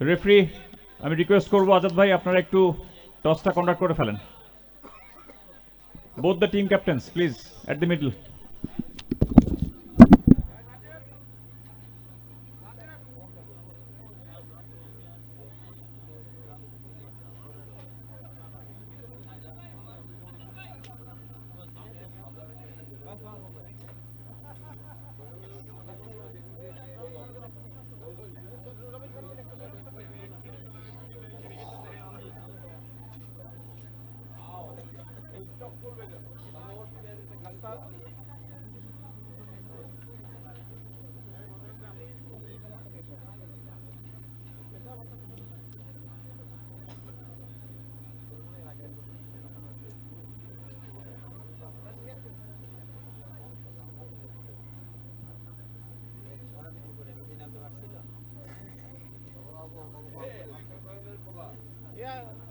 Referee আমি request করব আজাদ ভাই আপনারা একটু টসটা কন্ডাক্ট করে ফেলেন। Both the team captains please at the middle.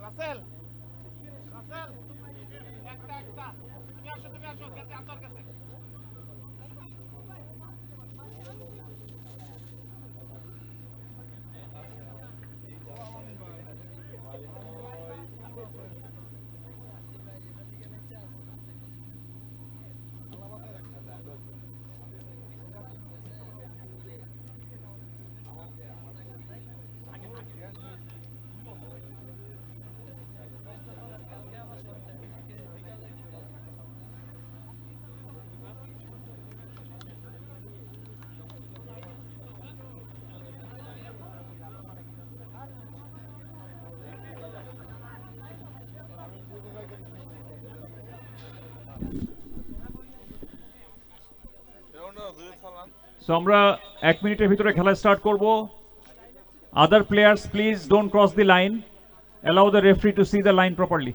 Russell Russell একটা একটা তুমি আসো কাছে আমার কাছে সো আমরা 1 মিনিটের ভিতরে খেলা স্টার্ট করব। Other players please don't cross the line, allow the referee to see the line properly.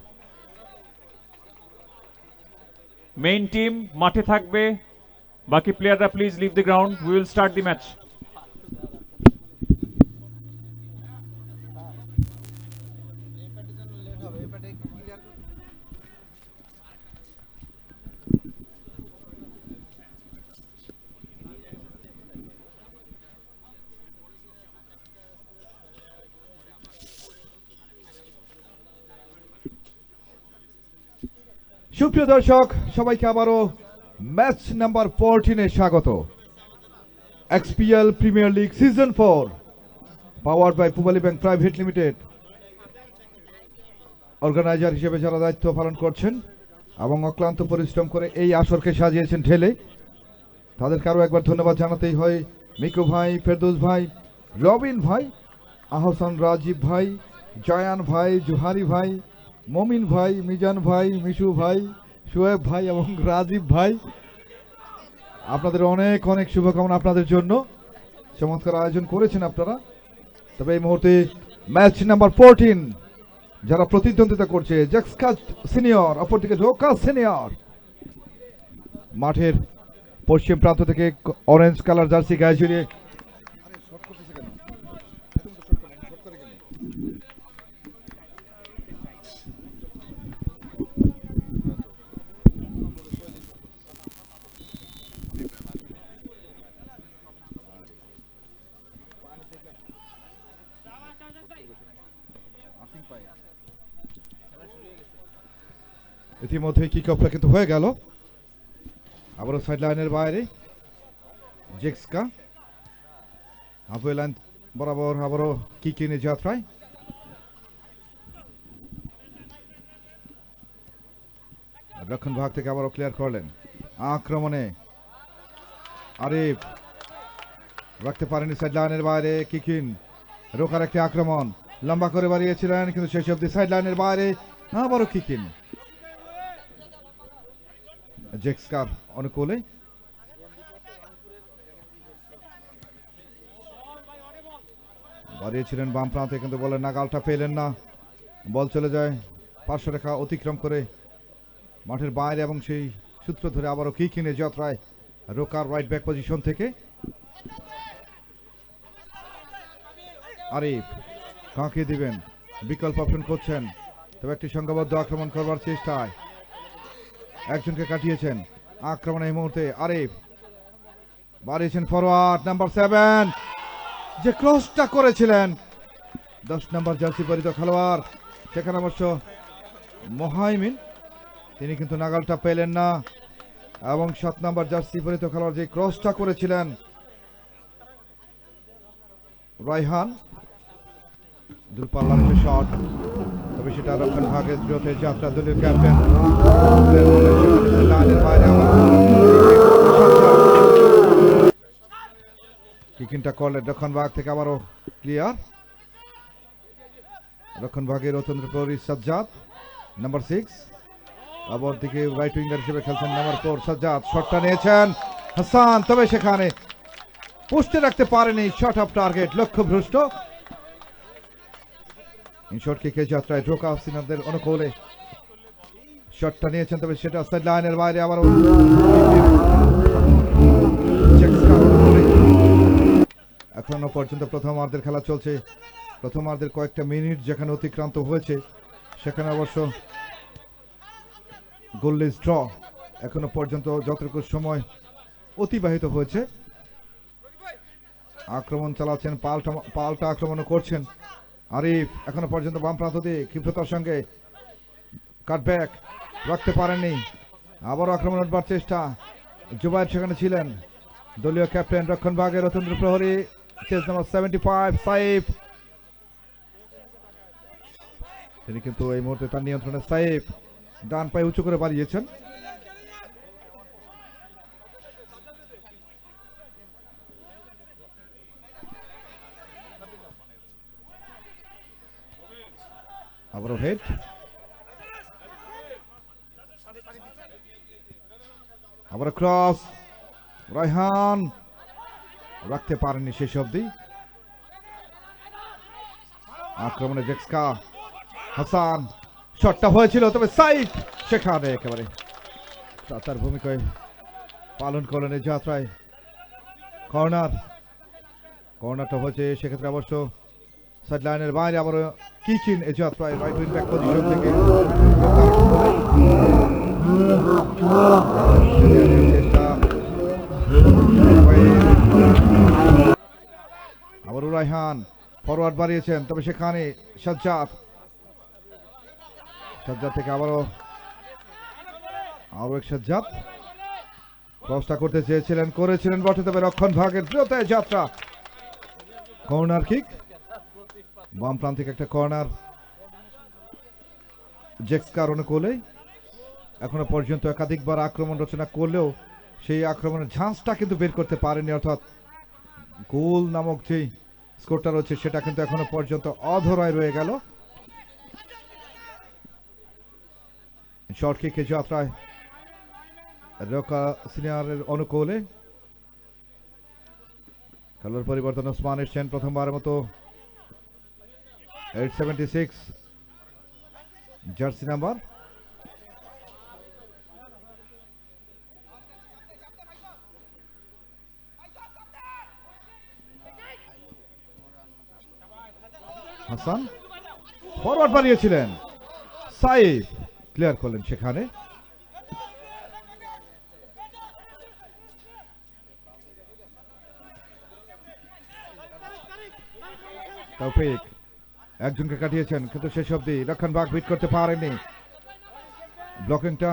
Main team মাঠে থাকবে, বাকি প্লেয়াররা please leave the ground. We will start the match. সুপ্রিয় দর্শক সবাইকে আবারও ম্যাচ নাম্বার 14-এ স্বাগত। XPL premier league season 4 powered by Pubali bank private limited organiser হিসেবে যারা দায়িত্ব পালন করছেন এবং অক্লান্ত পরিশ্রম করে এই আসরকে সাজিয়েছেন ঢেলে, তাদেরকে আরও একবার ধন্যবাদ জানাতেই হয়। মিকু ভাই, ফেরদৌস ভাই, রবিন ভাই, আহসান রাজীব ভাই, জয়ান ভাই, জুহারি ভাই, মমিন ভাই, মিজান ভাই, মিশু ভাই, শোয়েব ভাই এবং রাজীব ভাই, আপনাদের অনেক অনেক শুভকামনা আপনাদের জন্য। চমৎকার আয়োজন করেছেন আপনারা। তবে এই মুহূর্তে ম্যাচ নাম্বার 14 যারা প্রতিদ্বন্দ্বিতা করছে, জেক্সকা সিনিয়র অপরদিকে ঢোকা সিনিয়র। মাঠের পশ্চিম প্রান্ত থেকে অরেঞ্জ কালার জার্সি গায়ে জড়িয়ে ইতিমধ্যে কিক অফটা কিন্তু হয়ে গেল। আবারও সাইড লাইনের বাইরে জেক্সকা হাফওয়ে লাইন বরাবর আবারও কিক ইনে যাত্রায়। দক্ষিণ ভাগ থেকে আবারও ক্লিয়ার করলেন। আক্রমণে আরিফ রাখতে পারেনি সাইড লাইনের বাইরে, কিক ইন। রোকার একটি আক্রমণ লম্বা করে বাড়িয়েছিলেন কিন্তু শেষ অব্দি সাইড লাইনের বাইরে, আবারও কিক ইন জেক্সকার অনুকূলে। বাড়িয়েছিলেন বাম প্রান্তে কিন্তু বলেন নাগালটা পেলেন না, বল চলে যায় পার্শ্বরেখা অতিক্রম করে মাঠের বাইরে এবং সেই সূত্র ধরে আবারও কিক ইনে যাত্রায় রোকার রাইট ব্যাক পজিশন থেকে। আরিফ কাকে দিবেন, বিকল্প অপশন করছেন, তবে একটি সংঘবদ্ধ আক্রমণ করবার চেষ্টায় একজনকে কাটিয়েছেন। আক্রমণ এই মুহূর্তে আরিফ বাড়িয়েছেন ফরওয়ার্ড নাম্বার 7, যে ক্রসটা করেছিলেন 10 নম্বর জার্সি পরিহিত খেলোয়াড়, সেখানে অবশ্য মোহাইমিন তিনি কিন্তু নাগালটা পেলেন না, এবং 7 নম্বর জার্সি পরিহিত খেলোয়াড় যে ক্রসটা করেছিলেন রায়হান, দূরপাল্লার একটা শট, তবে সেটা রক্ষণ ভাগের দ্রুত যাত্রা দলীয় ক্যাপ্টেন লাইনের বাইরে কিকিংটা করলেন রক্ষণ ভাগ থেকে, আবারও ক্লিয়ার। রক্ষণ ভাগের অতন্ত্র প্রহরী সাজ্জাদ নাম্বার 6, আবার দিকে রাইট উইঙ্গার হিসেবে খেলছেন নাম্বার 4 সাজ্জাদ। শটটা নিয়েছেন হাসান, তবে সেখানে পোস্টে রাখতে পারেনি, শট অফ টার্গেট, লক্ষ্যভ্রষ্ট। শট কিকে যাত্রায় ঢোকা সিনারদের অনুকূলে শটটা নিয়েছেন, তবে সেটা সাইড লাইনের বাইরে। আবার এখনো পর্যন্ত প্রথমার্ধের খেলা চলছে। প্রথমার্ধের কয়েকটা মিনিট যেখানে অতিক্রান্ত হয়েছে, সেখানে অবশ্য গোললেস ড্র। এখনো পর্যন্ত যতটুকু সময় অতিবাহিত হয়েছে, আক্রমণ চালাচ্ছেন, পাল্টা আক্রমণ করছেন আরিফ। এখনো পর্যন্ত বাম প্রান্ত দিয়ে ক্ষিপ্রতার সঙ্গে কাটব্যাক রাখতে পারেননি, আবারও আক্রমণ উঠবার চেষ্টা। জুবাইর সেখানে ছিলেন, দলীয় ক্যাপ্টেন রক্ষণ ভাগের অতন্ত্র প্রহরী চেস নাম্বার 75 সাইফ, তিনি কিন্তু এই মুহূর্তে তার নিয়ন্ত্রণে। সাইফ ডান পায়ে উঁচু করে বাড়িয়েছেন, আবারও হেড, আবার ক্রস, রায়হান রাখতে পারেননি শেষ অবধি। আক্রমণে জেক্সকা, হাসান, শটটা হয়েছিল, তবে সাইড সেখানে একেবারে তার ভূমিকায় পালন করলেন এই যাত্রায়। কর্নারটা হয়েছে সেক্ষেত্রে অবশ্য সাইড লাইনের বাইরে। আবার কিচিন এই যাত্রায় রাইট উইং ব্যাক পজিশন থেকে আবার রায়হান ফরওয়ার্ড বাড়িয়েছেন, তবে সেখানে সাজ্জাদ থেকে আরো এক সাজ্জাদ ক্রসটা করতে চেয়েছিলেন, করেছিলেন বটে, তবে রক্ষণ ভাগের দ্রুত যাত্রা। কর্নার কিক, বাম প্রান্তিক একটা কর্নার জেক্সকার অনুকূলে। এখনো পর্যন্ত একাধিকবার আক্রমণ রচনা করলেও সেই আক্রমণের ঝাঁজটা কিন্তু বের করতে পারেনি, অর্থাৎ গোল নামক যে স্কোরটা রয়েছে সেটা কিন্তু এখনো পর্যন্ত অধরায় রয়ে গেল। শর্ট কিকে যাত্রায় রকা সিনিয়রের অনুকূলে খেলার পরিবর্তন ওসমান এসছেন প্রথমবারের মতো 876 জার্সি নাম্বার। হাসান ফরওয়ার্ড বাড়িয়েছিলেন, সাইফ ক্লিয়ার করলেন সেখানে। তৌফিক একজনকে কাটিয়েছেন, কিন্তু শেষ অবধি রক্ষণ ভাগ বিট করতে পারেননি, ব্লকিংটা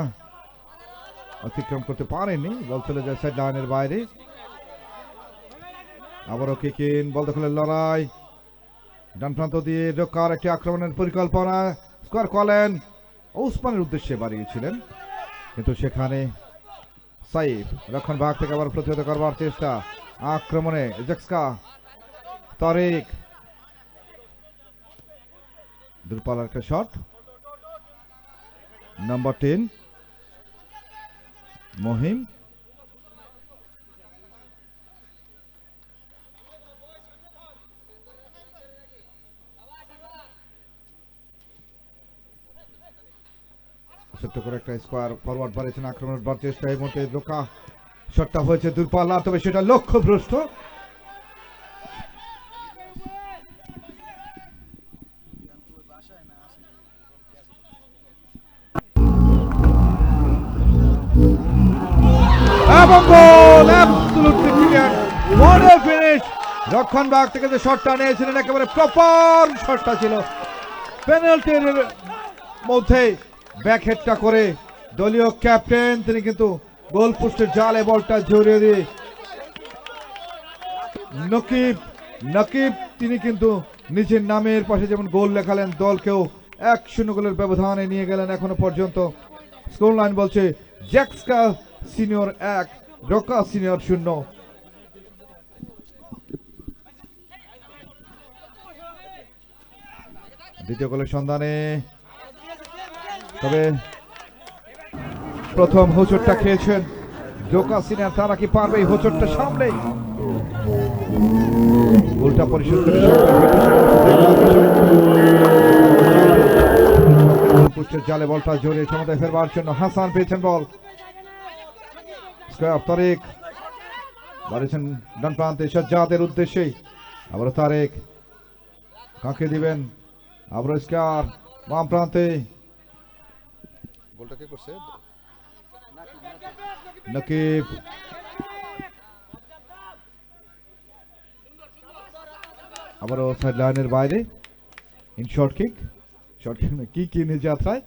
অতিক্রম করতে পারেননি, বল চলে যায় সাইড লাইনের বাইরে। আবারও কিকিন, বল দখলের লড়াই, ডান প্রান্ত দিয়ে রক্ষার একটি আক্রমণের পরিকল্পনা, স্কোয়ার করেন, ওসমানের উদ্দেশ্যে বাড়িয়েছিলেন, কিন্তু সেখানে সাইফ রক্ষণ ভাগ থেকে আবার প্রতিহত করবার চেষ্টা। আক্রমণে জেক্সকা, তারেক, দূরপাল্লার একটা শট, নাম্বার 10 মহিম। ছোট্ট করে একটা স্কোয়ার ফরওয়ার্ড বাড়িয়েছেন, আক্রমণের বার চেষ্টা, এই মুহূর্তে রোকা শটটা হয়েছে দূরপাল্লা, তবে সেটা লক্ষ্যভ্রষ্ট। এবং goal, absolutely brilliant, what a finish, রক্ষণভাগ থেকে যে শটটা নিয়েছিলেন একেবারে প্রপার শটটা ছিল, পেনাল্টির মধ্যে ব্যাকহেডটা করে দলীয় ক্যাপ্টেন তিনি কিন্তু গোল পোস্টের জালে বলটা জড়িয়ে দিয়ে নকিব তিনি কিন্তু নিজের নামের পাশে যেমন গোল লেখালেন, দলকেও 1-0 গোলের ব্যবধানে নিয়ে গেলেন। এখনো পর্যন্ত স্কোর লাইন বলছে জ্যাক্সকা সিনিয়র 1, রোকা সিনিয়র 0। দ্বিতীয় গোলের সন্ধানে, তবে প্রথম হোঁচটটা খেয়েছেন রোকা সিনিয়র, তারা কি পারবে এই হোঁচটটা সামলে গোলটা পরিশোধ করে পোস্টের জালে বলটা জড়িয়ে সমতায় ফেরবার জন্য হাসান পেয়েছেন বল। তারেক বাড়িয়েছেন ডান প্রান্তে সাজ্জাদের উদ্দেশ্যে, আবার তারেক কাকে দিবেন, আবার স্কার বাম প্রান্তে, গোলটা কে করছে? নকিব। আবারও সাইড লাইনের বাইরে ইন শর্ট কিক কি কিনে যাত্রায়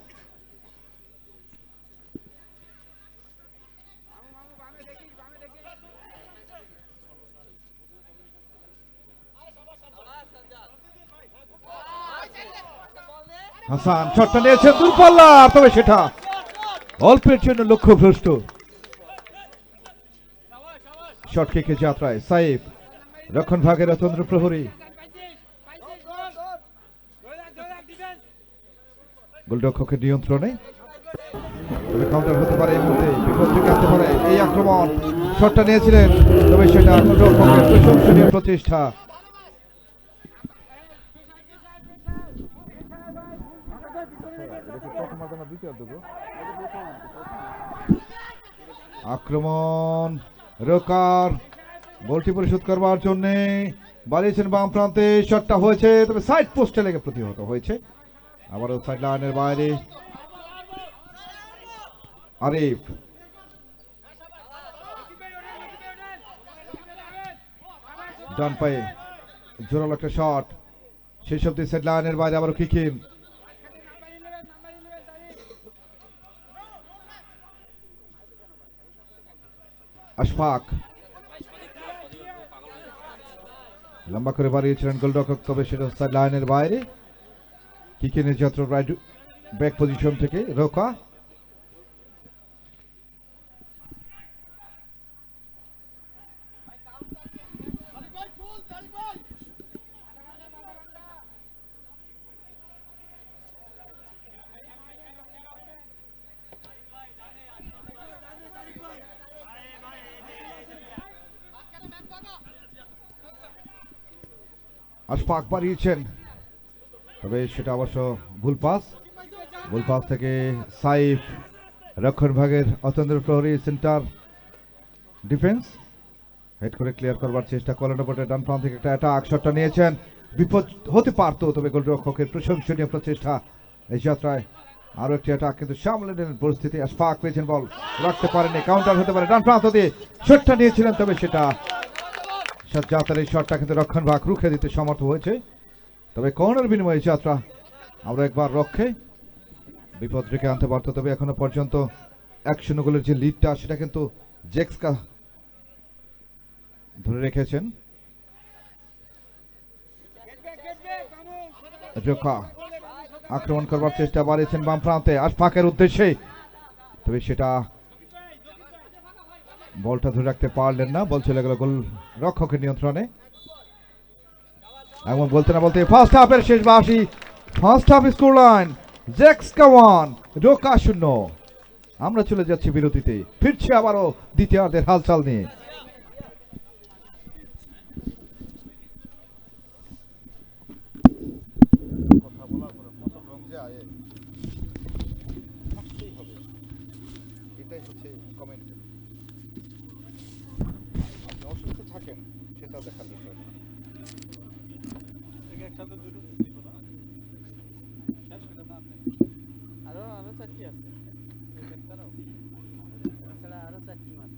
হাসান শটটা নিয়েছে দূরপাল্লা, তবে সেটা অল্পের জন্য লক্ষ্যভ্রষ্ট। শর্ট কিকে যাত্রায় সাইফ, রক্ষণ ভাগের অতন্ত্র প্রহরী, গোলরক্ষকের নিয়ন্ত্রণে, তবে কাউন্টার হতে পারে এই মুহূর্তে, বিপদ থেকে আসতে পারে এই আক্রমণ। শটটা নিয়েছিলেন, তবে সেটা গোলরক্ষকের প্রশংসনীয় প্রচেষ্টা। আক্রমণ রোকার বলটি পরিশোধ করবার জন্য বাড়িয়েছেন বাম প্রান্তে, শটটা হয়েছে তবে সাইড পোস্টে লেগে প্রতিহত হয়েছে। আবারও সাইড লাইনের বাইরে আরিফ, ডান পায়ে জোরালো একটা শট, সেই সব সাইড লাইনের বাইরে আবারও কিকিন, আশফাক লম্বা করে বাড়িয়েছিলেন গোলরক্ষক, তবে সেটা সাইড লাইনের বাইরে। কিকিনের যাত্রা রাইট ব্যাক পজিশন থেকে রোকা, আশফাক বাড়িয়েছেন, তবে সেটা অবশ্য ভুল পাস থেকে সাইফ, রক্ষণ ভাগের অতন্ত্র প্রহরী সেন্টার ডিফেন্স হেড করে ক্লিয়ার করবার চেষ্টা করলেন, ডান প্রান্ত থেকে একটা অ্যাটাক, শটটা নিয়েছেন, বিপদ হতে পারত, তবে গোলরক্ষকের প্রশংসনীয় প্রচেষ্টা। এই যাত্রায় আরো একটি অ্যাটাক কিন্তু সামলে নিলেন পরিস্থিতি। আশফাক পেয়েছেন বল, রাখতে পারেনি, কাউন্টার হতে পারে ডান প্রান্ত দিয়ে, শটটা নিয়েছিলেন, তবে সেটা সাজ্জাদের এই শটটা কিন্তু রক্ষণ ভাগ রুখে দিতে সমর্থ হয়েছে। তবে কর্নার বিনিময়ে যাত্রা আমরা একবার রক্ষে বিপদ রেখে আনতে পারত, তবে এখনো পর্যন্ত 1-0 গোলের যে লিডটা সেটা কিন্তু জেক্সকা ধরে রেখেছেন। আক্রমণ করবার চেষ্টা বাড়িয়েছেন বাম প্রান্তে আশফাকের উদ্দেশ্যে, তবে সেটা বলটা ধরে রাখতে পারলেন না, বল চলে গেল গোল রক্ষকের নিয়ন্ত্রণে। এমন বলতে না বলতে ফার্স্ট হাফের শেষ 82, ফার্স্ট হাফ স্কোর লাইন জেক্সকা 1, রোকা 0। আমরা চলে যাচ্ছি বিরতিতে, ফিরছি আবারও দ্বিতীয়ার্ধের হালচাল নিয়ে। আরো চারটি আছে, আরো চারটি মাছ।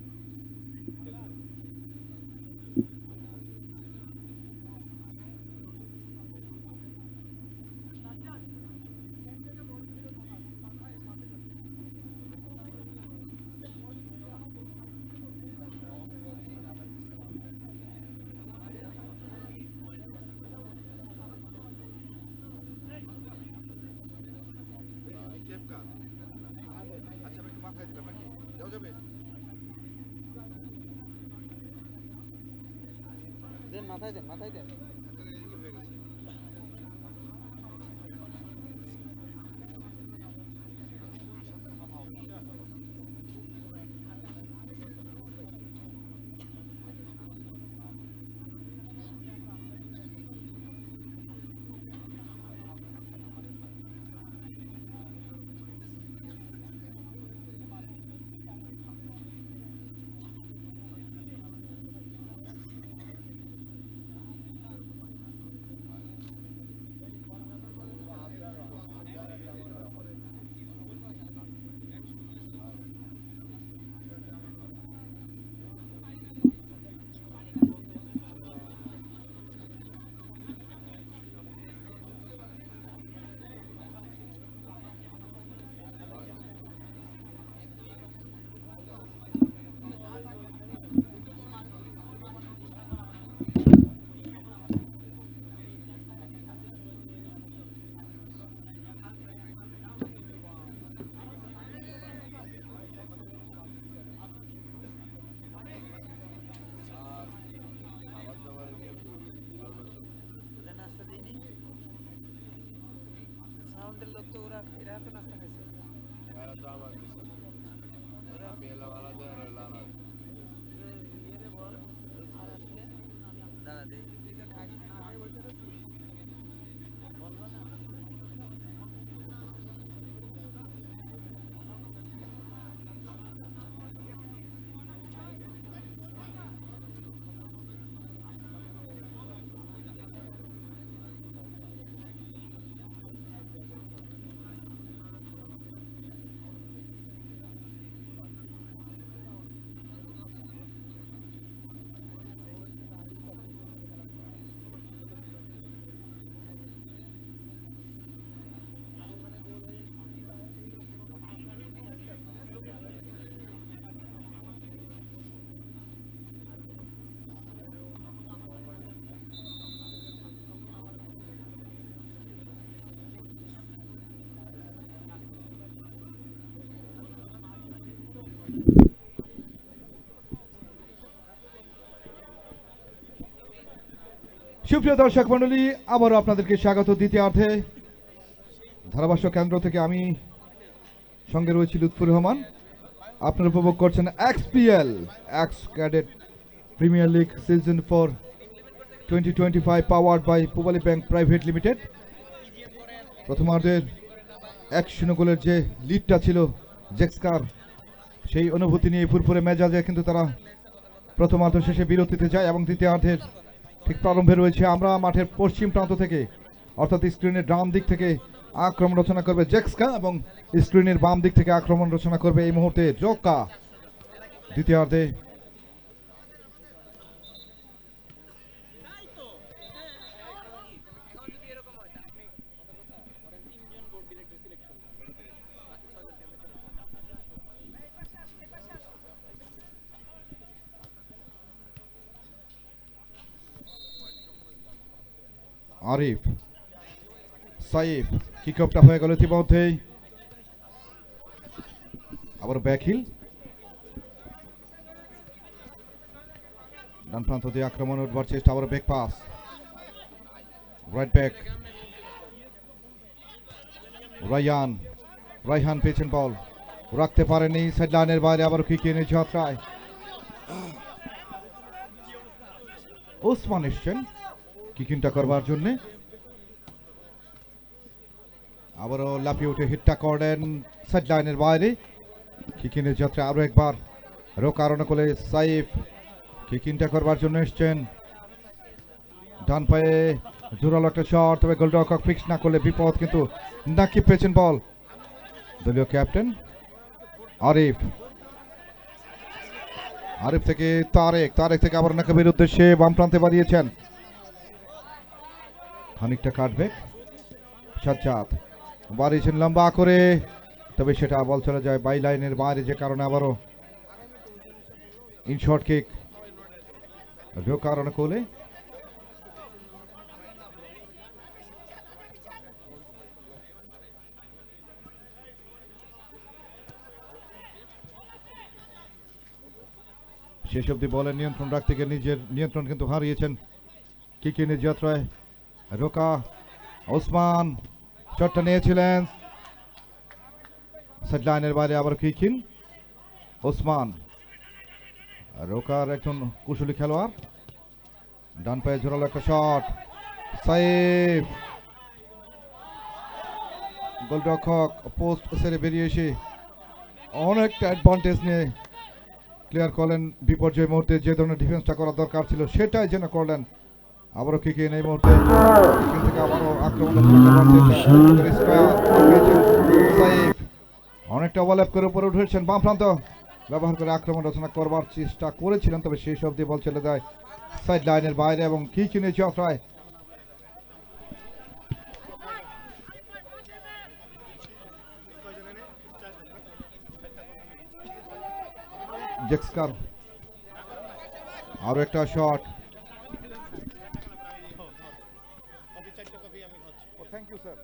মাথায় দেন মাথায় দেন নাস্তা দিইনি সাউন্ডের লোক তো ওরা এরা তো নাস্তা খাইছে আমি এলাম আলাদা আর এলাম ইয়ে বল আর আসলে দাদা দেই তুই খাইস না আমি বলতে বলবো না সুপ্রিয় দর্শক মণ্ডলী, আবারও আপনাদেরকে স্বাগত দ্বিতীয়ার্ধে। ধারাভাষ্য কেন্দ্র থেকে আমি সঙ্গে রয়েছি লুৎফুর রহমান। আপনারা উপভোগ করছেন XPL ex cadet premier league season 4 2025 powered by Pubali bank private limited. প্রথমার্ধের 1-0 গোলের যে লিডটা ছিল জেক্সকার, সেই অনুভূতি নিয়ে ফুরফুরে মেজাজে কিন্তু তারা প্রথমার্ধ শেষে বিরতিতে যায় এবং দ্বিতীয়ার্ধের ঠিক প্রারম্ভে রয়েছে। আমরা মাঠের পশ্চিম প্রান্ত থেকে অর্থাৎ স্ক্রিনের ডান দিক থেকে আক্রমণ রচনা করবে জেক্সকা এবং স্ক্রিনের বাম দিক থেকে আক্রমণ রচনা করবে এই মুহূর্তে জোকা। দ্বিতীয়ার্ধে আরিফ সাইফ কিক অফটা হয়ে গেল ইতিমধ্যেই। আবার ব্যাকহিল, ডান প্রান্ত দিয়ে আক্রমণ উঠবার চেষ্টা, আবার back pass, right back Raihan পেয়েছেন বল, রাখতে পারেনি, সাইড লাইনের বাইরে আবার কিক এনে যাত্রায় ওসমান এসছেন কিকিংটা করবার জন্যে। আবারও লাফিয়ে উঠে হিটটা করেন সাইড লাইনের বাইরে, কিকিনের যাত্রা আরো একবার রোকারণ করে সাইফ কিকিংটা করবার জন্য এসছেন। ডান পায়ে জোরালো একটা শট, তবে গোলরক্ষক ফিক্স না করলে বিপদ, কিন্তু নাকিব পেয়েছেন বল। দলীয় ক্যাপ্টেন আরিফ থেকে তারেক থেকে আবার নাকিবের উদ্দেশ্যে বাম প্রান্তে বাড়িয়েছেন, খানিকটা কাটবে, সাজ্জাদ বাড়িয়েছেন লম্বা করে, তবে সেটা বল চলে যায় বাই লাইনের বাইরে, যে কারণে আবারও ইন শর্ট কিক ঢোকার কোলে। শেষ অব্দি বলের নিয়ন্ত্রণ রাখতে গিয়ে নিজের নিয়ন্ত্রণ কিন্তু হারিয়েছেন কিকিনের যাত্রায় রোকা ওসমান শটটা নিয়েছিলেন সেট লাইনের বাইরে, আবার কিকিন ওসমান রোকার একজন কুশলী খেলোয়াড়, ডান পায়ে জোরালো একটা শট, সাইফ গোলরক্ষক পোস্ট সেরে বেরিয়ে এসে অনেকটা অ্যাডভান্টেজ নিয়ে ক্লিয়ার করলেন। বিপর্যয় মুহূর্তে যে ধরনের ডিফেন্সটা করা দরকার ছিল সেটাই যেন করলেন। আবারও কিকিন এই মুহূর্তে এখান থেকে আবারও আক্রমণ অনেকটা ওভারল্যাপ করে উপরে উঠেছেন, বাম প্রান্ত ব্যবহার করে আক্রমণ রচনা করবার চেষ্টা করেছিলেন, তবে শেষ অবধি বল চলে যায় সাইড লাইনের বাইরে এবং কিকিনের যাত্রায় জেক্সকার আরো একটা শট। Thank you sir.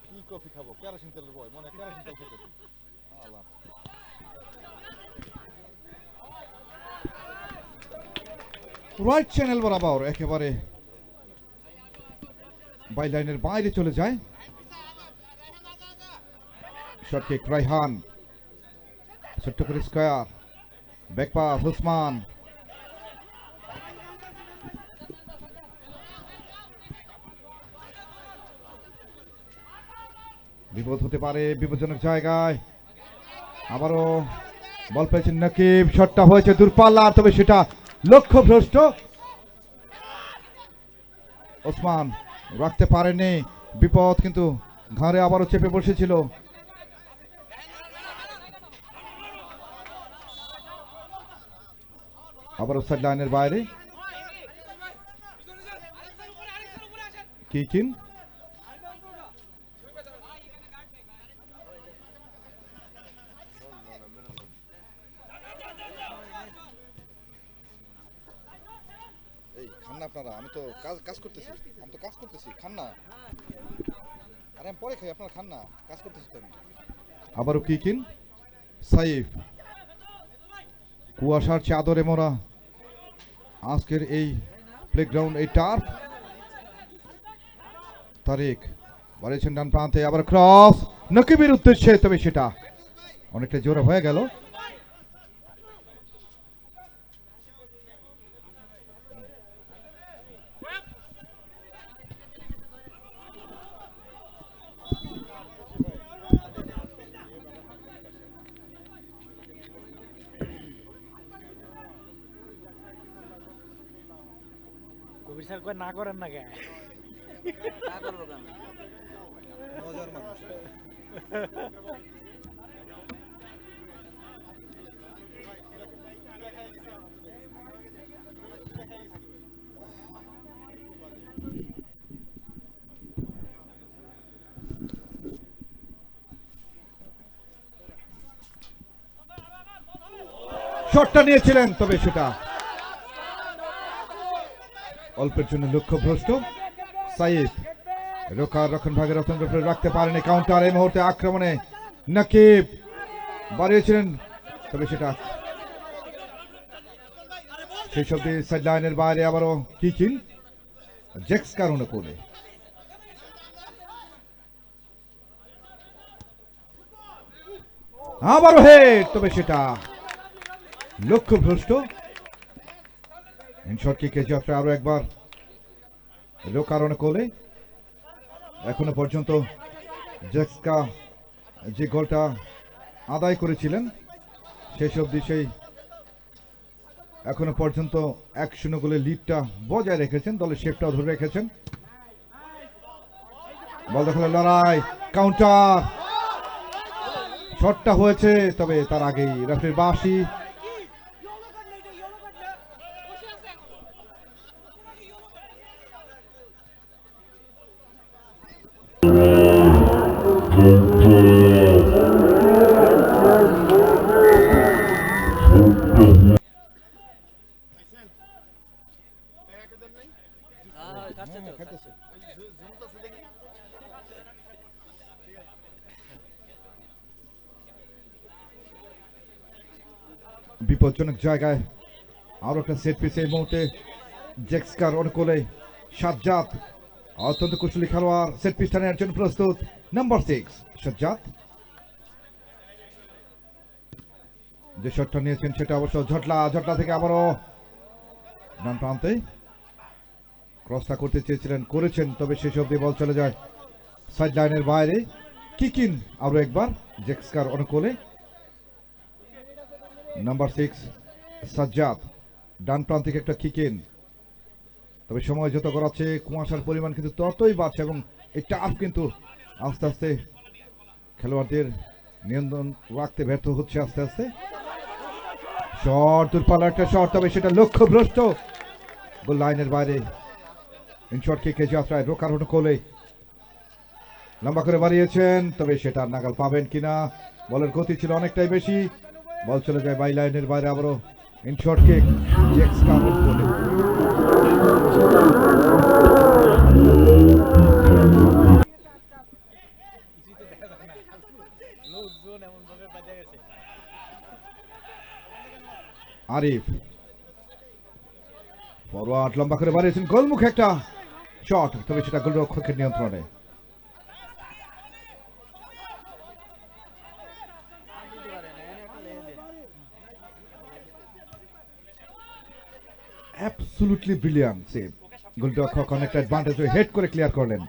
কি কফি খাবো? কেরোসিন তেলের বয়, মনে কেরোসিন তেল খেতে। রাইট চ্যানেল বরাবর একেবারে বাই লাইনের বাইরে চলে যায়। শট কিক রাইহান, ছোট্ট করে স্কয়ার, ব্যাক পাস ওসমান, বিপদ হতে পারে বিপজ্জনক জায়গায়, আবারও বল পেয়েছেন নাকিব, শটটা হয়েছে দূরপাল্লার, তবে সেটা লক্ষ্যভ্রষ্ট। ওসমান রাখতে পারেনি, বিপদ কিন্তু ঘাড়ে আবারও চেপে বসেছিল। আবারও সাইড লাইনের বাইরে কিকিন, এই খান না আপনারা, আমি তো কাজ করতেছি, খান না, আরে আমি পরে খাই, আপনারা খান না, কাজ করতেছি তো আমি। আবারও কিকিন, সাইফ, কুয়াশার চাদরে মোড়া আজকের এই প্লেগ্রাউন্ড, এই টার্ফ। তারেক বাড়িয়েছেন ডান প্রান্তে, আবার ক্রস নকিবের উদ্দেশ্যে, তবে সেটা অনেকটা জোরে হয়ে গেল। কবির স্যার কয় না করেন না কে? না করবো কেন? মজার মানুষ। শটটা নিয়েছিলেন, তবে সেটা অল্পের জন্য লক্ষ্যভ্রষ্ট। সাইফ রোকার রক্ষণ ভাগে রতন রাখতে পারেনি, কাউন্টার এই মুহূর্তে আক্রমণে নাকিব বাড়িয়েছিলেন, তবে সেটা সেই সব সাইড লাইনের বাইরে। আবারও কিকিন জেক্সকার অনুকূলে, আবারও হেড, তবে সেটা লক্ষ্যভ্রষ্ট। শর্ট কিকের যাত্রা আরো একবার রোকার অনুকূলে। এখনো পর্যন্ত জেক্সকা যে গোলটা আদায় করেছিলেন শেষ অবধি সেই এখনো পর্যন্ত 1-0 গোলের লিডটা বজায় রেখেছেন, দলের শেপটাও ধরে রেখেছেন। বল দখলের লড়াই, কাউন্টার, শটটা হয়েছে, তবে তার আগেই রেফারির বাঁশি। খাচ্ছে তো। বিপজ্জনক জায়গায় আরো একটা সেট পিস এই মুহূর্তে জেক্সকার অনুকূলে সাজ্জাদ অত্যন্ত কুশলী খেলোয়াড় সেট পিসটা নেওয়ার জন্য প্রস্তুত নাম্বার 6 সাজ্জাদ যে শটটা নিয়েছেন সেটা অবশ্য ঝটলা থেকে আবারও ডান প্রান্তে ক্রসটা করতে চেয়েছিলেন করেছেন তবে শেষ অবধি বল চলে যায় সাইড লাইনের বাইরে কিকিন আরো একবার জেক্সকার অনুকূলে নাম্বার 6 সাজ্জাদ ডান প্রান্তিক একটা কিকিন তবে সময় যত করাচ্ছে কুয়াশার পরিমাণ কিন্তু ততই বাড়ছে এবং এই টার্ফ কিন্তু আস্তে আস্তে খেলোয়াড়দের নিয়ন্ত্রণ রাখতে ব্যর্থ হচ্ছে আস্তে আস্তে শট দূরপাল্লা একটা শট তবে সেটা লক্ষ্যভ্রষ্ট গোল লাইনের বাইরে ইনশট কিকে যাত্রায় রোকার অনুকূলে লম্বা করে বাড়িয়েছেন তবে সেটা নাগাল পাবেন কিনা বলের গতি ছিল অনেকটাই বেশি বল চলে যায় বাই লাইনের বাইরে আবারও ইনশট কিক জেক্সকার অনুকূলে আরিফ ফরওয়ার্ড লম্বা করে বাড়িয়েছেন গোলমুখে একটা শট তবে সেটা গোলরক্ষকের নিয়ন্ত্রণে অ্যাবসলিউটলি ব্রিলিয়ান্ট সেভ গোলরক্ষক অনেকটা অ্যাডভান্টেজ হয়ে হেড করে ক্লিয়ার করলেন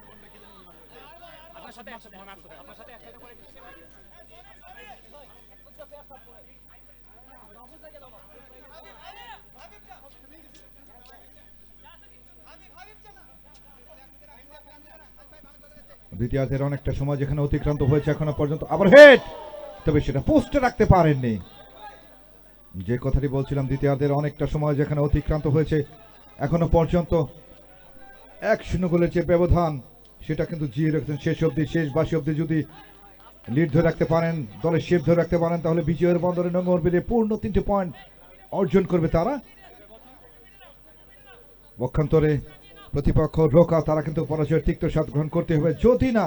আপনার সাথে একসাথে আপনার সাথে একসাথে করে দ্বিতীয়ার্ধের অনেকটা সময় যেখানে অতিক্রান্ত হয়েছে এখনো পর্যন্ত আবার হেড তবে সেটা পোস্টে রাখতে পারেননি যে কথাটি বলছিলাম দ্বিতীয়ার্ধের অনেকটা সময় যেখানে অতিক্রান্ত হয়েছে এখনো পর্যন্ত 1-0 গোলের যে ব্যবধান সেটা কিন্তু জিয়ে রেখেছেন শেষ অবধি শেষ বাসি অবধি যদি লিড ধরে রাখতে পারেন দলের শেপ ধরে রাখতে পারেন তাহলে বিজয়ের বন্দরে নোঙর বেরিয়ে পূর্ণ 3টে পয়েন্ট অর্জন করবে তারা পক্ষান্তরে প্রতিপক্ষ রোকা তারা কিন্তু পরাজয়ের তিক্ত স্বাদ গ্রহণ করতে হবে যদি না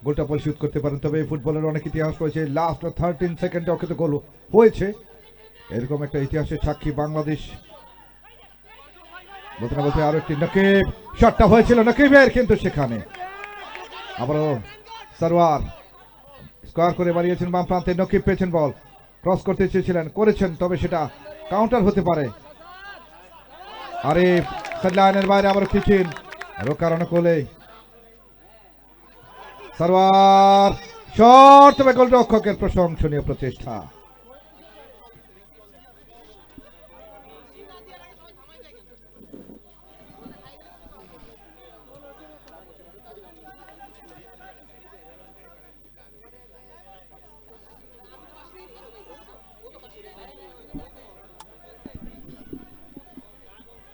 গোলটা পরিশোধ করতে পারেন তবে এই ফুটবলের অনেক ইতিহাস রয়েছে লাস্ট 13 সেকেন্ডে অক্ষত গোল হয়েছে এরকম একটা ইতিহাসের সাক্ষী বাংলাদেশ বলতে না বলতে আরো একটি নকিব শটটা হয়েছিল নকিবের কিন্তু সেখানে আবারও সারওয়ার স্কোয়ার করে বাড়িয়েছেন বাম প্রান্তে নকিব পেয়েছেন বল ক্রস করতে চেয়েছিলেন করেছেন তবে সেটা কাউন্টার হতে পারে আরে লাইনের বাইরে আবার কিচিন রোকার অনুকূলে সারওয়ার শট তবে গোলরক্ষকের প্রশংসনীয় প্রচেষ্টা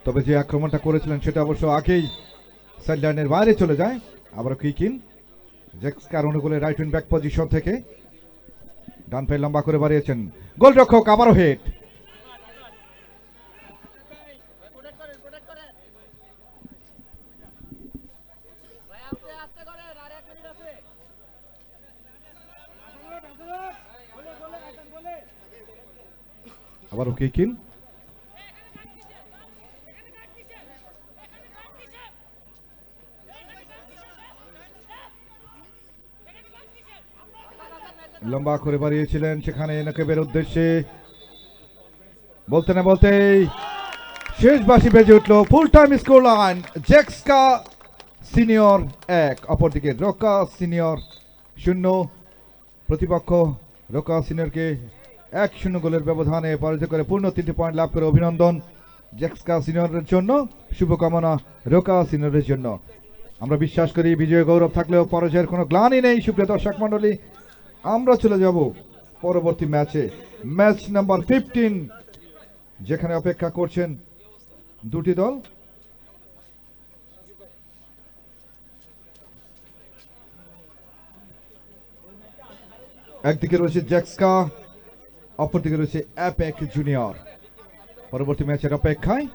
তবে যে আক্রমণটা করেছিলেন সেটা অবশ্য আগেই সাইড লাইনের বাইরে চলে যায় আবার কিকিন জেক্সকার অনুকূলে রাইট উইং ব্যাক পজিশন থেকে ডান পায়ে লম্বা করে বাড়িয়েছেন গোলরক্ষক আবারও হেড আবারও কিকিন লম্বা করে বাড়িয়েছিলেন সেখানে নকিবের উদ্দেশ্যে বলতে না বলতেই শেষ বাঁশি বেজে উঠল ফুল টাইম স্কোর লাইন জেক্সকা সিনিয়র 1 অপরদিকে রোকা সিনিয়র 0 প্রতিপক্ষ রোকা সিনিয়রকে 1-0 গোলের ব্যবধানে পরাজিত করে পূর্ণ 3টি পয়েন্ট লাভ করে অভিনন্দন জেক্সকা সিনিয়রের জন্য শুভকামনা রোকা সিনিয়রের জন্য আমরা বিশ্বাস করি বিজয় গৌরব থাকলেও পরাজয়ের কোনো গ্লানি নেই সুপ্রিয় দর্শক মণ্ডলী আমরা চলে যাব পরবর্তী ম্যাচে ম্যাচ নাম্বার 15 যেখানে অপেক্ষা করছেন দুটি দল একদিকে রয়েছে জেক্সকা অপরদিকে রয়েছে অ্যাপেক জুনিয়র পরবর্তী ম্যাচের অপেক্ষায়